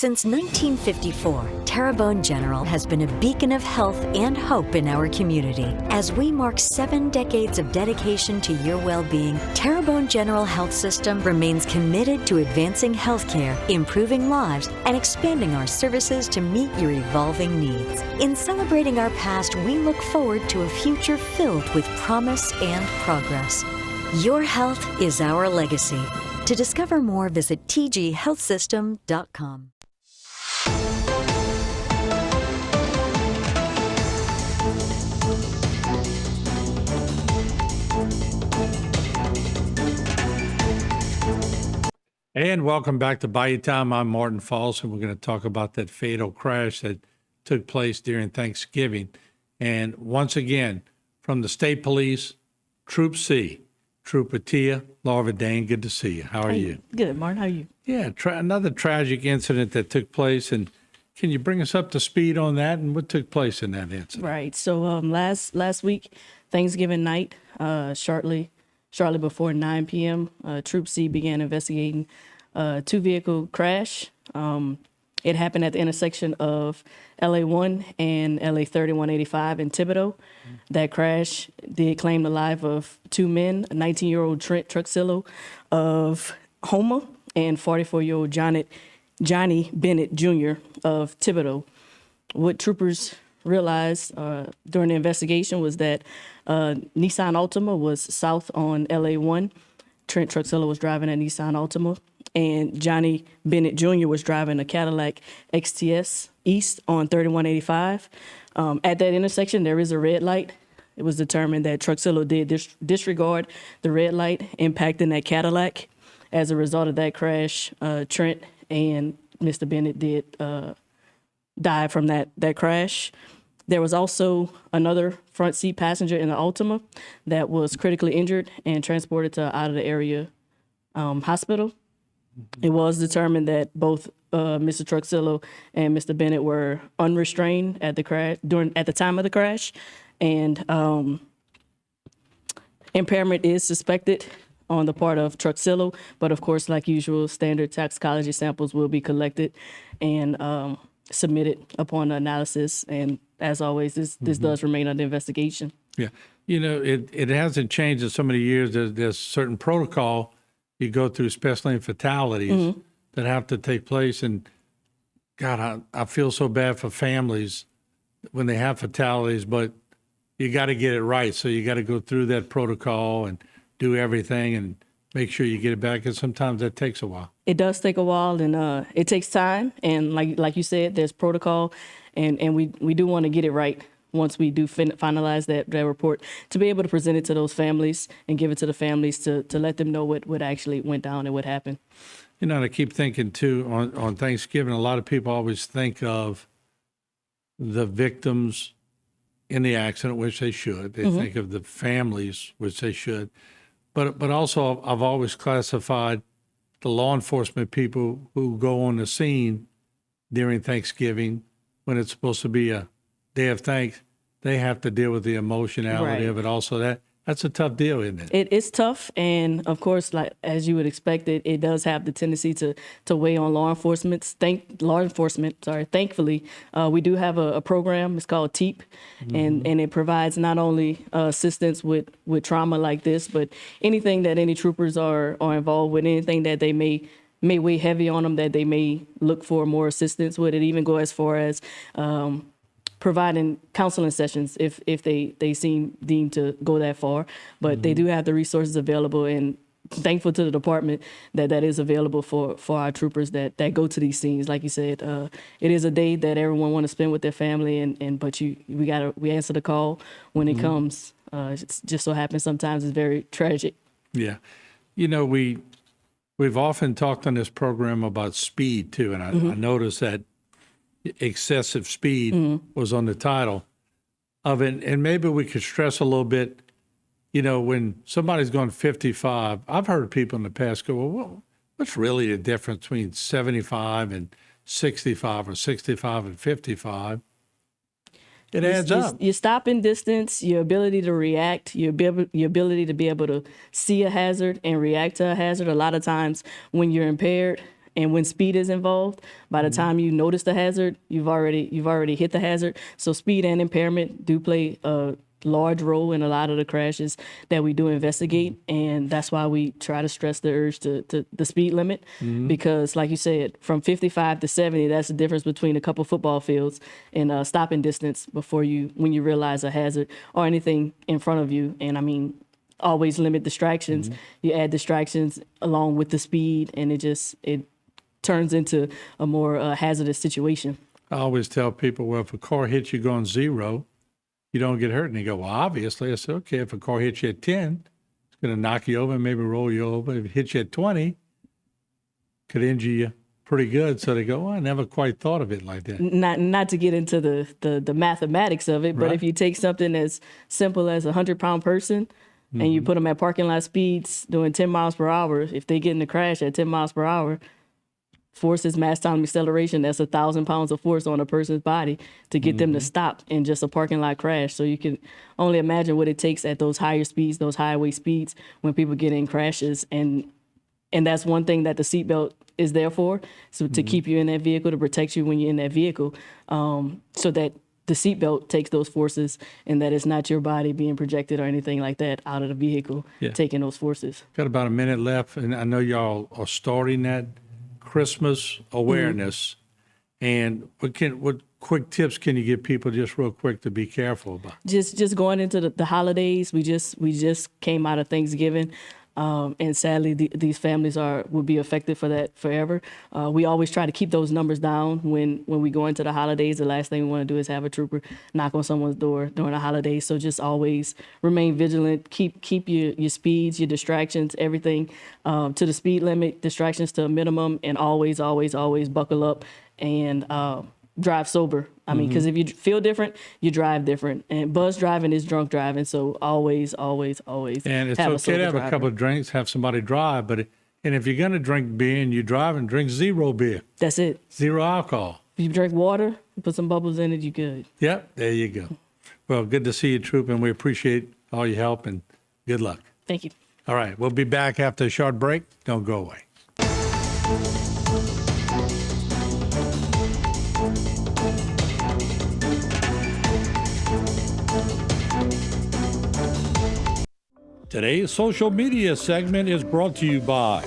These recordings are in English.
Since 1954, Terrebonne General has been a beacon of health and hope in our community. As we mark 7 decades of dedication to your well-being, Terrebonne General Health System remains committed to advancing healthcare, improving lives, and expanding our services to meet your evolving needs. In celebrating our past, we look forward to a future filled with promise and progress. Your health is our legacy. To discover more, visit tghealthsystem.com. And welcome back to Bayou Time. I'm Martin Falls, and we're going to talk about that fatal crash that took place during Thanksgiving. And once again, from the State Police, Troop C, Trooper Tiah, Larvadain, good to see you. How are you? Good, Martin. How are you? Yeah, another tragic incident that took place. And can you bring us up to speed on that and what took place in that incident? Right. So last week, Thanksgiving night, shortly before 9 p.m., Troop C began investigating a 2-vehicle crash. It happened at the intersection of LA 1 and LA 3185 in Thibodaux. That crash did claim the life of 2 men, a 19-year-old Trent Truxillo of Houma and 44-year-old Johnny Bennett Jr. of Thibodaux. What troopers realized during the investigation was that Nissan Altima was south on LA 1. Trent Truxillo was driving a Nissan Altima, and Johnny Bennett Jr. was driving a Cadillac XTS east on 3185. At that intersection, there is a red light. It was determined that Truxillo did disregard the red light, impacting that Cadillac. As a result of that crash, Trent and Mr. Bennett did die from that crash. There was also another front seat passenger in the Altima that was critically injured and transported to out of the area hospital. It was determined that both Mr. Truxillo and Mr. Bennett were unrestrained at the time of the crash, and impairment is suspected on the part of Truxillo. But of course, like usual, standard toxicology samples will be collected and submitted upon analysis. And as always, this does remain under investigation. Yeah. You know, it hasn't changed in so many years. There's certain protocol you go through, especially in fatalities that have to take place. And God, I feel so bad for families when they have fatalities, but you got to get it right. So you got to go through that protocol and do everything and make sure you get it back. And sometimes that takes a while. It does take a while, and it takes time. And like you said, there's protocol, and we do want to get it right once we do finalize that report, to be able to present it to those families and give it to the families to let them know what actually went down and what happened. You know, and I keep thinking, too, on Thanksgiving, a lot of people always think of the victims in the accident, which they should. They think of the families, which they should. But also, I've always classified the law enforcement people who go on the scene during Thanksgiving when it's supposed to be a day of thanks. They have to deal with the emotionality of it. Also, that's a tough deal, isn't it? It's tough, and of course, like as you would expect, it does have the tendency to weigh on law enforcement. Thankfully, we do have a program. It's called TEEP, and it provides not only assistance with trauma like this, but anything that any troopers are involved with, anything that they may weigh heavy on them, that they may look for more assistance with. It even go as far as providing counseling sessions if they seem deemed to go that far. But they do have the resources available, and thankful to the department that is available for our troopers that go to these scenes. Like you said, it is a day that everyone want to spend with their family, but we answer the call when it comes. It just so happens sometimes it's very tragic. Yeah. You know, we've often talked on this program about speed too, and I noticed that excessive speed was on the title of it. And maybe we could stress a little bit, you know, when somebody's going 55, I've heard people in the past go, well, what's really the difference between 75 and 65 or 65 and 55? It adds up. Your stopping distance, your ability to react, your ability to be able to see a hazard and react to a hazard. A lot of times when you're impaired And when speed is involved, by the time you notice the hazard, you've already hit the hazard. So speed and impairment do play a large role in a lot of the crashes that we do investigate, and that's why we try to stress the urge to the speed limit, because like you said, from 55 to 70, that's the difference between a couple football fields in stopping distance when you realize a hazard or anything in front of you. And I mean, always limit distractions. You add distractions along with the speed, and it turns into a more hazardous situation. I always tell people, well, if a car hits you going 0, you don't get hurt. And they go, well, obviously. I said, okay, if a car hits you at 10, it's going to knock you over and maybe roll you over. If it hits you at 20, could injure you pretty good. So they go, well, I never quite thought of it like that. Not to get into the mathematics of it, but Right. if you take something as simple as a 100-pound person and you put them at parking lot speeds doing 10 miles per hour, if they get in a crash at 10 miles per hour, force is mass time acceleration. That's 1,000 pounds of force on a person's body to get them to stop in just a parking lot crash. So you can only imagine what it takes at those higher speeds, those highway speeds, when people get in crashes. And that's one thing that the seatbelt is there for, so to keep you in that vehicle, to protect you when you're in that vehicle, so that the seatbelt takes those forces and that it's not your body being projected or anything like that out of the vehicle, taking those forces. Got about a minute left, and I know y'all are starting that Christmas awareness. And what quick tips can you give people just real quick to be careful about? Just going into the holidays, we just came out of Thanksgiving, and sadly these families will be affected for that forever. We always try to keep those numbers down when we go into the holidays. The last thing we want to do is have a trooper knock on someone's door during the holidays. So just always remain vigilant. Keep your speeds, your distractions, everything to the speed limit, distractions to a minimum, and always buckle up and drive sober. I mean, because if you feel different, you drive different. And buzz driving is drunk driving. So always. And it's have okay to have a couple of drinks, have somebody drive, and if you're going to drink beer and you drive, and drink 0 beer. That's it. 0 alcohol. If you drink water, put some bubbles in it, you good. Yep, there you go. Well, good to see you, Troop, and we appreciate all your help, and good luck. Thank you. All right, we'll be back after a short break. Don't go away. Today's social media segment is brought to you by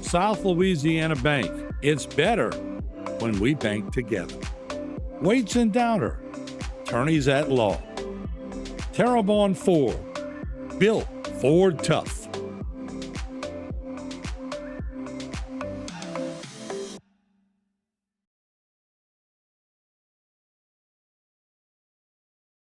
South Louisiana Bank. It's better when we bank together. Waits and Downer, attorneys at law. Terrebonne Ford, built Ford tough.